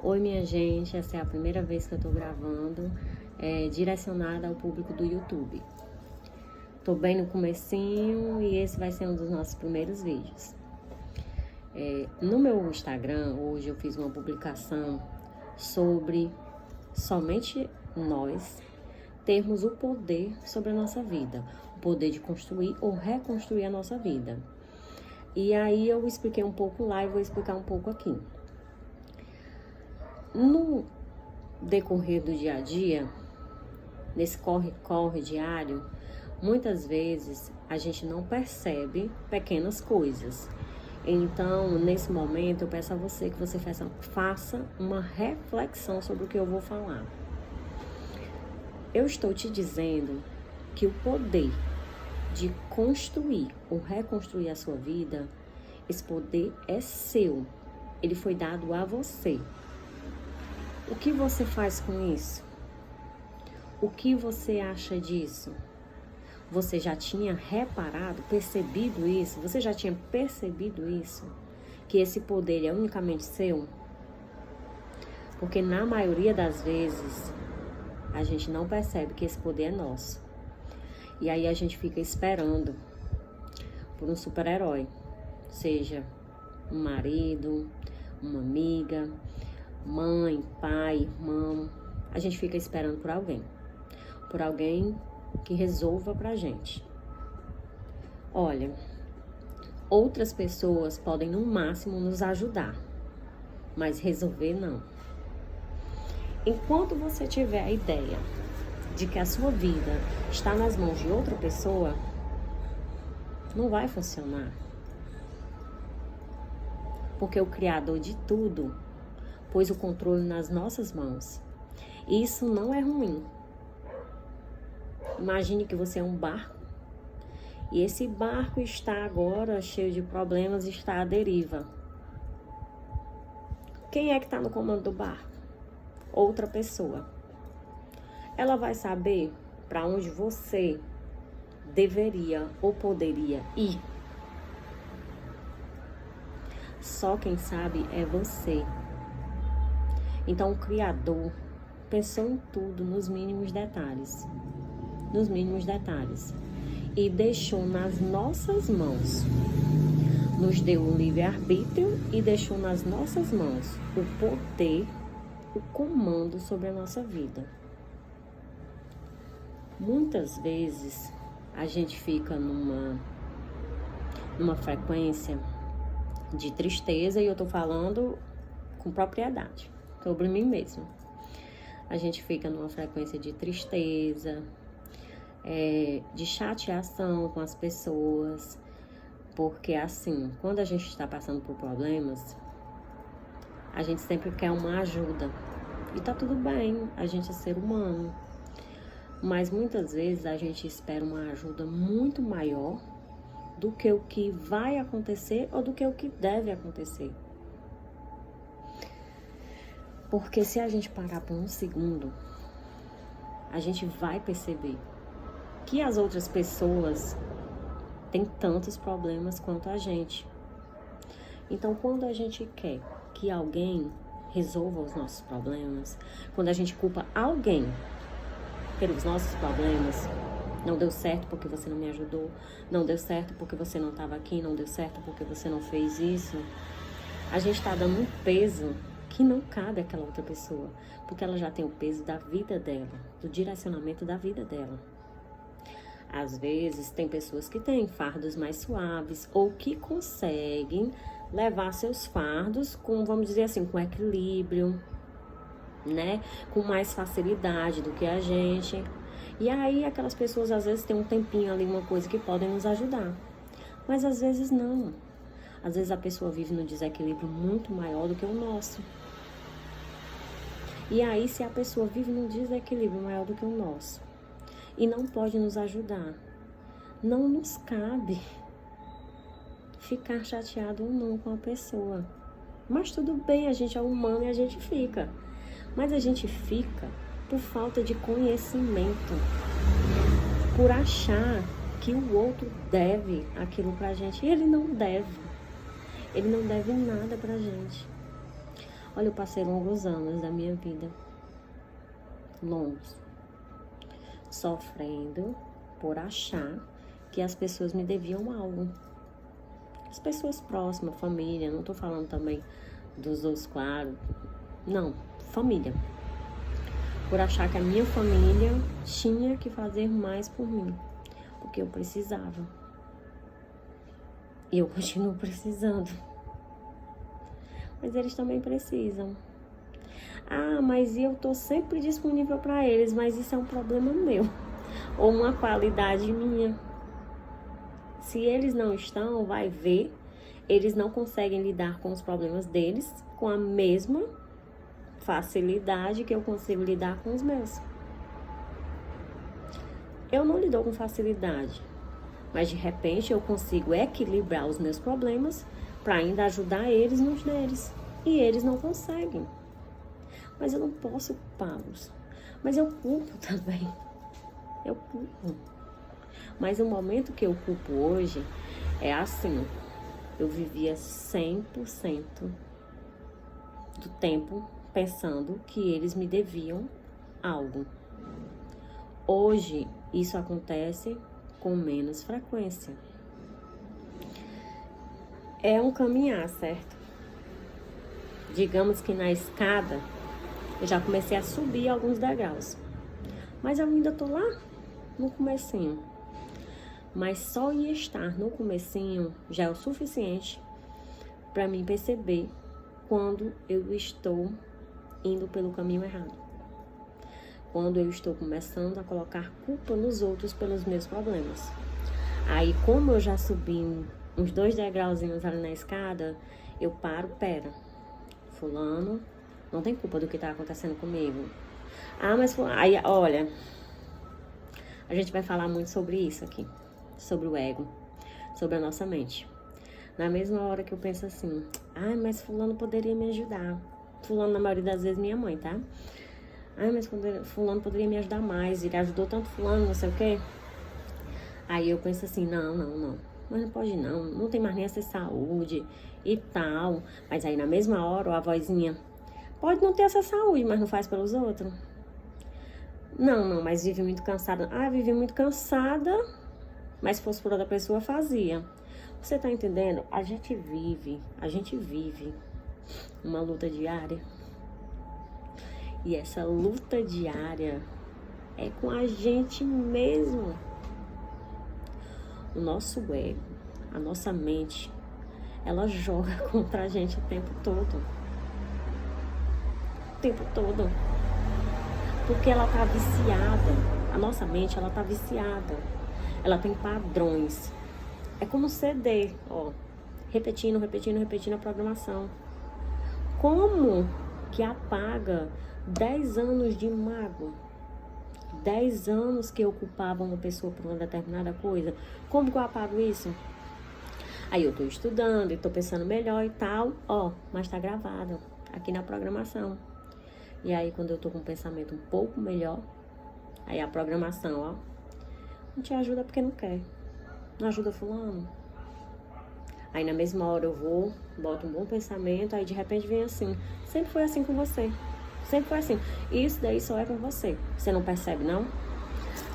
Oi, minha gente, essa é a primeira vez que eu tô gravando, direcionada ao público do YouTube. Tô bem no comecinho e esse vai ser um dos nossos primeiros vídeos. No meu Instagram, hoje eu fiz uma publicação sobre somente nós termos o poder sobre a nossa vida, o poder de construir ou reconstruir a nossa vida. E aí eu expliquei um pouco lá e vou explicar um pouco aqui. No decorrer do dia a dia, nesse corre-corre diário, muitas vezes a gente não percebe pequenas coisas. Então, nesse momento, eu peço a você que você faça uma reflexão sobre o que eu vou falar. Eu estou te dizendo que o poder de construir ou reconstruir a sua vida, esse poder é seu. Ele foi dado a você. O que você faz com isso? O que você acha disso? Você já tinha reparado, percebido isso? Você já tinha percebido isso? Que esse poder é unicamente seu? Porque na maioria das vezes, a gente não percebe que esse poder é nosso. E aí a gente fica esperando por um super-herói. Seja um marido, uma amiga, mãe, pai, irmão. A gente fica esperando por alguém que resolva pra gente. Olha, outras pessoas podem no máximo nos ajudar, mas resolver não. Enquanto você tiver a ideia de que a sua vida está nas mãos de outra pessoa, não vai funcionar. Porque o Criador de tudo pôs o controle nas nossas mãos. E isso não é ruim. Imagine que você é um barco e esse barco está agora cheio de problemas, está à deriva. Quem é que está no comando do barco? Outra pessoa. Ela vai saber para onde você deveria ou poderia ir. Só quem sabe é você. Então o Criador pensou em tudo nos mínimos detalhes. E deixou nas nossas mãos. Nos deu o livre-arbítrio e deixou nas nossas mãos o poder, o comando sobre a nossa vida. Muitas vezes a gente fica numa frequência de tristeza, e eu tô falando com propriedade, sobre mim mesma. A gente fica numa frequência de tristeza, de chateação com as pessoas, porque assim, quando a gente está passando por problemas, a gente sempre quer uma ajuda. E tá tudo bem, a gente é ser humano. Mas muitas vezes a gente espera uma ajuda muito maior do que o que vai acontecer ou do que o que deve acontecer. Porque se a gente parar por um segundo, a gente vai perceber que as outras pessoas têm tantos problemas quanto a gente. Então, quando a gente quer que alguém resolva os nossos problemas, quando a gente culpa alguém pelos nossos problemas, não deu certo porque você não me ajudou, não deu certo porque você não estava aqui, não deu certo porque você não fez isso, a gente está dando um peso que não cabe àquela outra pessoa, porque ela já tem o peso da vida dela, do direcionamento da vida dela. Às vezes tem pessoas que têm fardos mais suaves ou que conseguem levar seus fardos com, vamos dizer assim, com equilíbrio, né? Com mais facilidade do que a gente. E aí aquelas pessoas às vezes têm um tempinho ali, uma coisa que podem nos ajudar. Mas às vezes não. Às vezes a pessoa vive num desequilíbrio muito maior do que o nosso. E aí se a pessoa vive num desequilíbrio maior do que o nosso e não pode nos ajudar, não nos cabe ficar chateado ou não com a pessoa. Mas tudo bem, a gente é humano e a gente fica. Mas a gente fica por falta de conhecimento, por achar que o outro deve aquilo pra gente. E ele não deve. Ele não deve nada pra gente. Olha, eu passei longos anos da minha vida, longos, sofrendo por achar que as pessoas me deviam algo. As pessoas próximas, família, não tô falando também dos outros, claro, não, família. Por achar que a minha família tinha que fazer mais por mim, porque eu precisava. E eu continuo precisando. Mas eles também precisam. Ah, mas eu tô sempre disponível para eles, mas isso é um problema meu, ou uma qualidade minha. Se eles não estão, vai ver, eles não conseguem lidar com os problemas deles com a mesma facilidade que eu consigo lidar com os meus. Eu não lido com facilidade, mas de repente eu consigo equilibrar os meus problemas para ainda ajudar eles nos deles. E eles não conseguem. Mas eu não posso culpá-los. Mas eu culpo também. Eu culpo. Mas o momento que eu culpo hoje é assim. Eu vivia 100% do tempo pensando que eles me deviam algo. Hoje, isso acontece com menos frequência. É um caminhar, certo? Digamos que na escada, eu já comecei a subir alguns degraus. Mas eu ainda tô lá no comecinho. Mas só em estar no comecinho já é o suficiente para mim perceber quando eu estou indo pelo caminho errado. Quando eu estou começando a colocar culpa nos outros pelos meus problemas. Aí, como eu já subi uns 2 degrauzinhos ali na escada, eu paro, pera, fulano não tem culpa do que tá acontecendo comigo. Ah, mas aí, olha, a gente vai falar muito sobre isso aqui, sobre o ego, sobre a nossa mente. Na mesma hora que eu penso assim, ah, mas fulano poderia me ajudar. Fulano, na maioria das vezes, minha mãe, tá? Ah, mas fulano poderia me ajudar mais, ele ajudou tanto fulano, não sei o quê. Aí eu penso assim, não, mas não pode não tem mais nem essa saúde e tal. Mas aí na mesma hora, a vozinha, pode não ter essa saúde, mas não faz pelos outros. Não, mas vive muito cansada. Ah, vive muito cansada, mas se fosse por outra pessoa, fazia. Você tá entendendo? A gente vive uma luta diária. E essa luta diária é com a gente mesmo. O nosso ego, a nossa mente, ela joga contra a gente o tempo todo. O tempo todo. Porque ela tá viciada. A nossa mente, ela tá viciada. Ela tem padrões. É como CD, ó. Repetindo a programação. Como que apaga 10 anos de mago? 10 anos que eu culpava uma pessoa por uma determinada coisa. Como que eu apago isso? Aí eu tô estudando e tô pensando melhor e tal, ó, mas tá gravado aqui na programação. E aí quando eu tô com um pensamento um pouco melhor, aí a programação, ó, não te ajuda porque não quer. Não ajuda fulano. Aí na mesma hora eu vou, boto um bom pensamento, aí de repente vem assim. Sempre foi assim com você. Sempre foi assim. Isso daí só é com você. Você não percebe, não?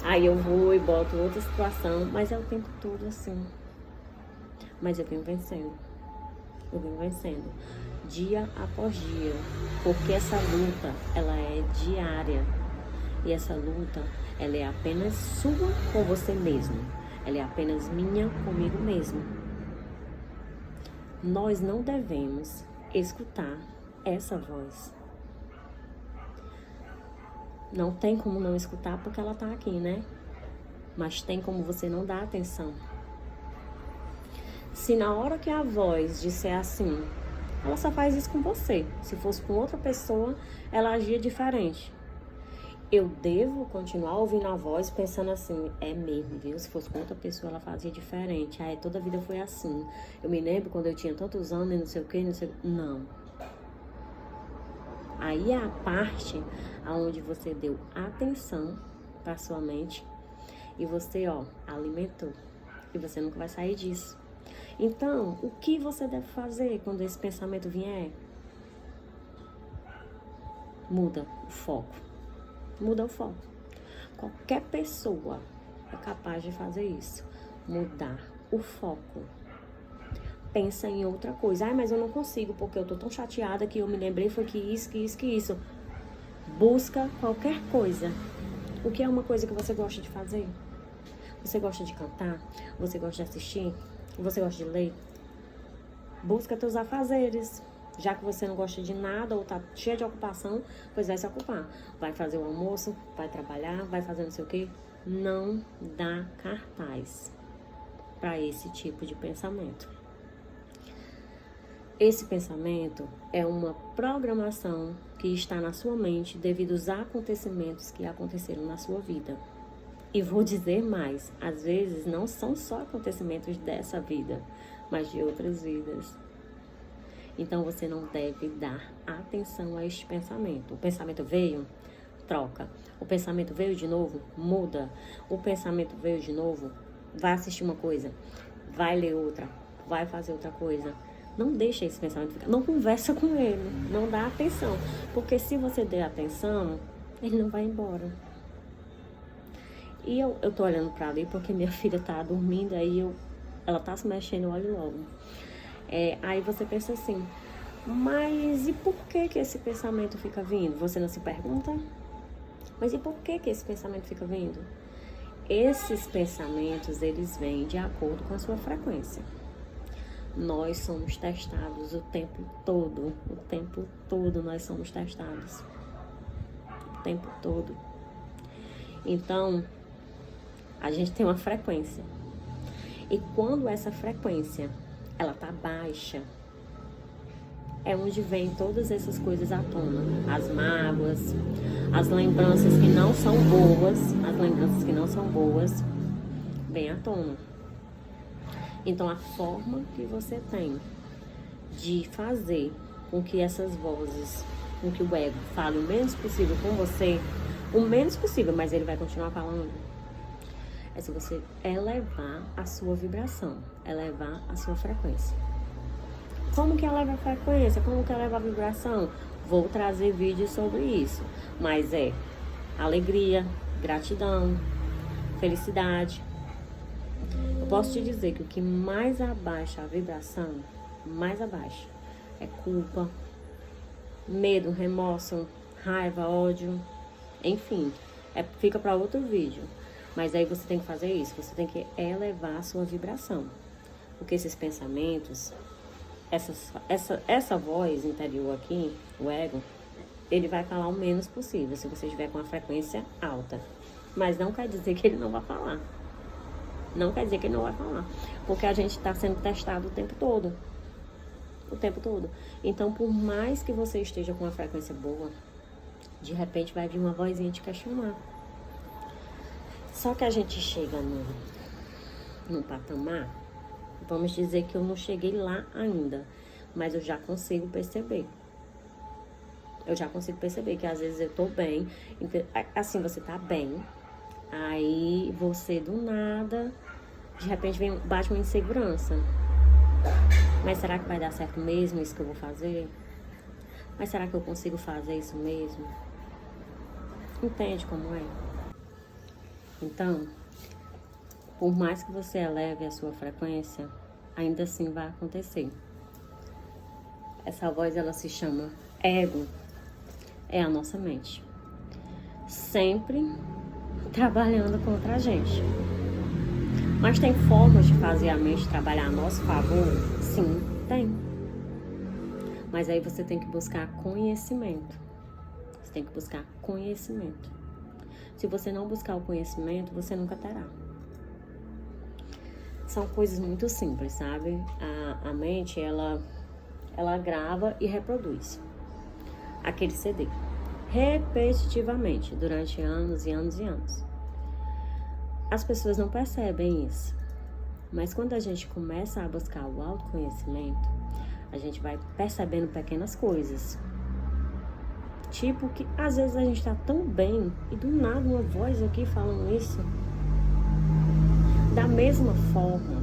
Aí eu vou e boto outra situação, mas é o tempo todo assim. Mas eu venho vencendo. Eu venho vencendo. Dia após dia. Porque essa luta, ela é diária. E essa luta, ela é apenas sua com você mesmo. Ela é apenas minha comigo mesmo. Nós não devemos escutar essa voz. Não tem como não escutar porque ela tá aqui, né? Mas tem como você não dar atenção. Se na hora que a voz disser assim, ela só faz isso com você. Se fosse com outra pessoa, ela agia diferente. Eu devo continuar ouvindo a voz pensando assim, é mesmo, viu? Se fosse com outra pessoa, ela fazia diferente. Aí toda a vida foi assim. Eu me lembro quando eu tinha tantos anos e não sei o que, não sei o que. Não. Aí é a parte onde você deu atenção para sua mente e você, ó, alimentou. E você nunca vai sair disso. Então, o que você deve fazer quando esse pensamento vier? muda o foco. Muda o foco. Qualquer pessoa é capaz de fazer isso. Mudar o foco. Pensa em outra coisa. Ai, mas eu não consigo porque eu tô tão chateada que eu me lembrei foi que isso. Busca qualquer coisa. O que é uma coisa que você gosta de fazer? Você gosta de cantar? Você gosta de assistir? Você gosta de ler? Busca teus afazeres. Já que você não gosta de nada ou tá cheia de ocupação, pois vai se ocupar. Vai fazer o almoço, vai trabalhar, vai fazer não sei o quê. Não dá cartaz para esse tipo de pensamento. Esse pensamento é uma programação que está na sua mente devido aos acontecimentos que aconteceram na sua vida. E vou dizer mais, às vezes não são só acontecimentos dessa vida, mas de outras vidas. Então você não deve dar atenção a este pensamento. O pensamento veio, troca. O pensamento veio de novo, muda. O pensamento veio de novo, vai assistir uma coisa, vai ler outra, vai fazer outra coisa. Não deixa esse pensamento ficar, não conversa com ele, não dá atenção. Porque se você der atenção, ele não vai embora. E eu tô olhando pra ali porque minha filha tá dormindo, aí ela tá se mexendo, eu olho logo. Aí você pensa assim, mas e por que esse pensamento fica vindo? Você não se pergunta? Mas e por que esse pensamento fica vindo? Esses pensamentos, eles vêm de acordo com a sua frequência. Nós somos testados o tempo todo nós somos testados. O tempo todo. Então, a gente tem uma frequência. E quando essa frequência ela tá baixa, é onde vem todas essas coisas à tona. As mágoas, as lembranças que não são boas, vêm à tona. Então, a forma que você tem de fazer com que essas vozes, com que o ego fale o menos possível com você, o menos possível, mas ele vai continuar falando, é se você elevar a sua vibração, elevar a sua frequência. Como que eleva a frequência? Como que eleva a vibração? Vou trazer vídeos sobre isso. Mas é alegria, gratidão, felicidade. Eu posso te dizer que o que mais abaixa a vibração, mais abaixa, é culpa, medo, remorso, raiva, ódio, enfim, fica para outro vídeo. Mas aí você tem que fazer isso, você tem que elevar a sua vibração. Porque esses pensamentos, essa voz interior aqui, o ego, ele vai falar o menos possível, se você estiver com a frequência alta. Mas não quer dizer que ele não vai falar. Não quer dizer que ele não vai falar. Porque a gente está sendo testado o tempo todo. O tempo todo. Então, por mais que você esteja com uma frequência boa, de repente vai vir uma vozinha te questionar. Só que a gente chega num patamar, vamos dizer que eu não cheguei lá ainda, mas eu já consigo perceber. Eu já consigo perceber que às vezes eu tô bem, assim, você tá bem, aí você do nada, de repente bate uma insegurança. Mas será que vai dar certo mesmo isso que eu vou fazer? Mas será que eu consigo fazer isso mesmo? Entende como é? Então, por mais que você eleve a sua frequência, ainda assim vai acontecer. Essa voz, ela se chama ego, é a nossa mente. Sempre trabalhando contra a gente. Mas tem formas de fazer a mente trabalhar a nosso favor? Sim, tem. Mas aí você tem que buscar conhecimento. Você tem que buscar conhecimento. Se você não buscar o conhecimento, você nunca terá. São coisas muito simples, sabe? A mente, ela grava e reproduz aquele CD repetitivamente durante anos e anos e anos. As pessoas não percebem isso, mas quando a gente começa a buscar o autoconhecimento, a gente vai percebendo pequenas coisas. Tipo que às vezes a gente tá tão bem e do nada uma voz aqui falando isso. Da mesma forma,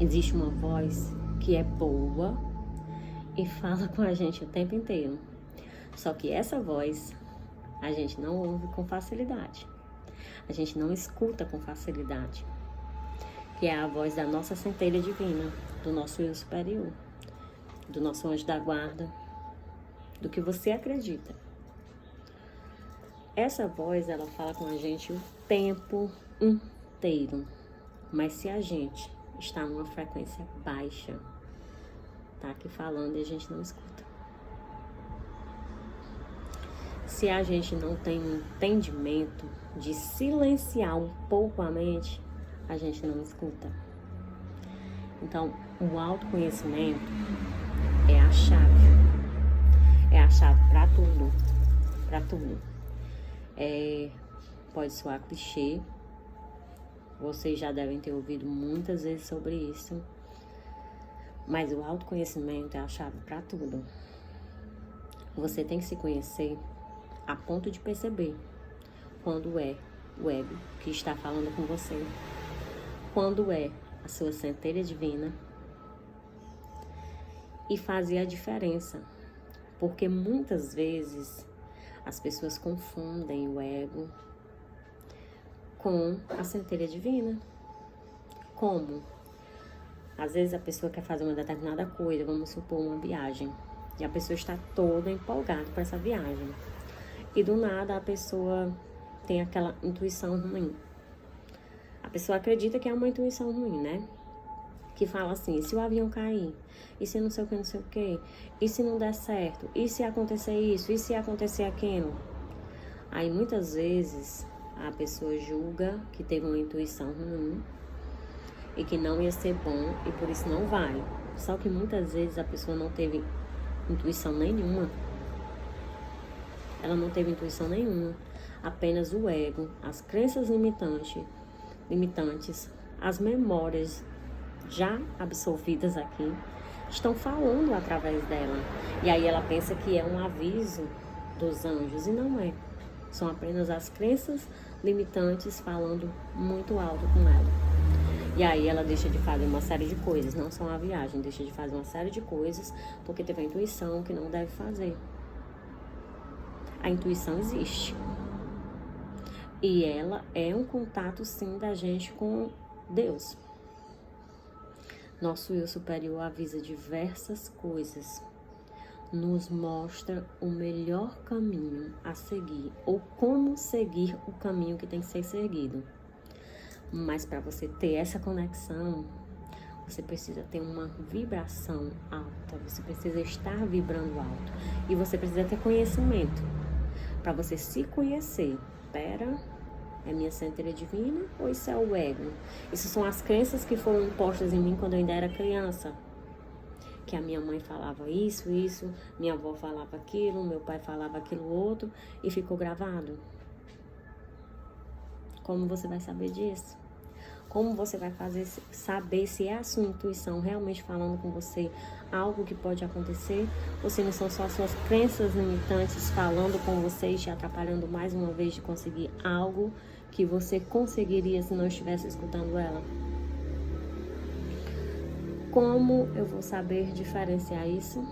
existe uma voz que é boa e fala com a gente o tempo inteiro. Só que essa voz a gente não ouve com facilidade. A gente não escuta com facilidade. Que é a voz da nossa centelha divina, do nosso eu superior, do nosso anjo da guarda, do que você acredita. Essa voz, ela fala com a gente o tempo inteiro. Mas se a gente está numa frequência baixa, tá aqui falando e a gente não escuta. Se a gente não tem um entendimento de silenciar um pouco a mente, a gente não escuta. Então, o autoconhecimento é a chave. É a chave para tudo. Para tudo. Pode soar clichê. Vocês já devem ter ouvido muitas vezes sobre isso. Mas o autoconhecimento é a chave para tudo. Você tem que se conhecer a ponto de perceber quando é o ego que está falando com você, quando é a sua centelha divina, e fazer a diferença. Porque muitas vezes as pessoas confundem o ego com a centelha divina. Como? Às vezes a pessoa quer fazer uma determinada coisa, vamos supor uma viagem, e a pessoa está toda empolgada para essa viagem. E do nada a pessoa tem aquela intuição ruim. A pessoa acredita que é uma intuição ruim, né? Que fala assim, e se o avião cair? E se não sei o que, não sei o que? E se não der certo? E se acontecer isso? E se acontecer aquilo? Aí muitas vezes a pessoa julga que teve uma intuição ruim e que não ia ser bom e por isso não vai. Só que muitas vezes a pessoa não teve intuição nenhuma. Ela não teve intuição nenhuma. Apenas o ego, as crenças limitantes, as memórias já absorvidas aqui, estão falando através dela. E aí ela pensa que é um aviso dos anjos, e não é. São apenas as crenças limitantes falando muito alto com ela. E aí ela deixa de fazer uma série de coisas, não só a viagem, deixa de fazer uma série de coisas porque teve a intuição que não deve fazer. A intuição existe. E ela é um contato, sim, da gente com Deus. Nosso eu superior avisa diversas coisas. Nos mostra o melhor caminho a seguir, ou como seguir o caminho que tem que ser seguido. Mas para você ter essa conexão, você precisa ter uma vibração alta, você precisa estar vibrando alto. E você precisa ter conhecimento. Para você se conhecer. Pera, é minha centelha divina ou isso é o ego? Isso são as crenças que foram impostas em mim quando eu ainda era criança. Que a minha mãe falava isso, minha avó falava aquilo, meu pai falava aquilo outro e ficou gravado. Como você vai saber disso? Como você vai saber se é a sua intuição realmente falando com você algo que pode acontecer? Ou se não são só suas crenças limitantes falando com você e te atrapalhando mais uma vez de conseguir algo que você conseguiria se não estivesse escutando ela? Como eu vou saber diferenciar isso?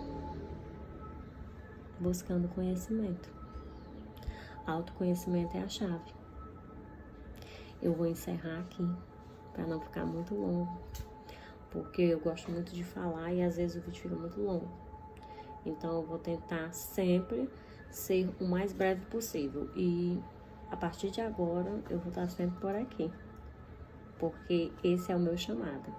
Buscando conhecimento. Autoconhecimento é a chave. Eu vou encerrar aqui, para não ficar muito longo, porque eu gosto muito de falar e às vezes o vídeo fica muito longo. Então eu vou tentar sempre ser o mais breve possível. E a partir de agora eu vou estar sempre por aqui, porque esse é o meu chamado.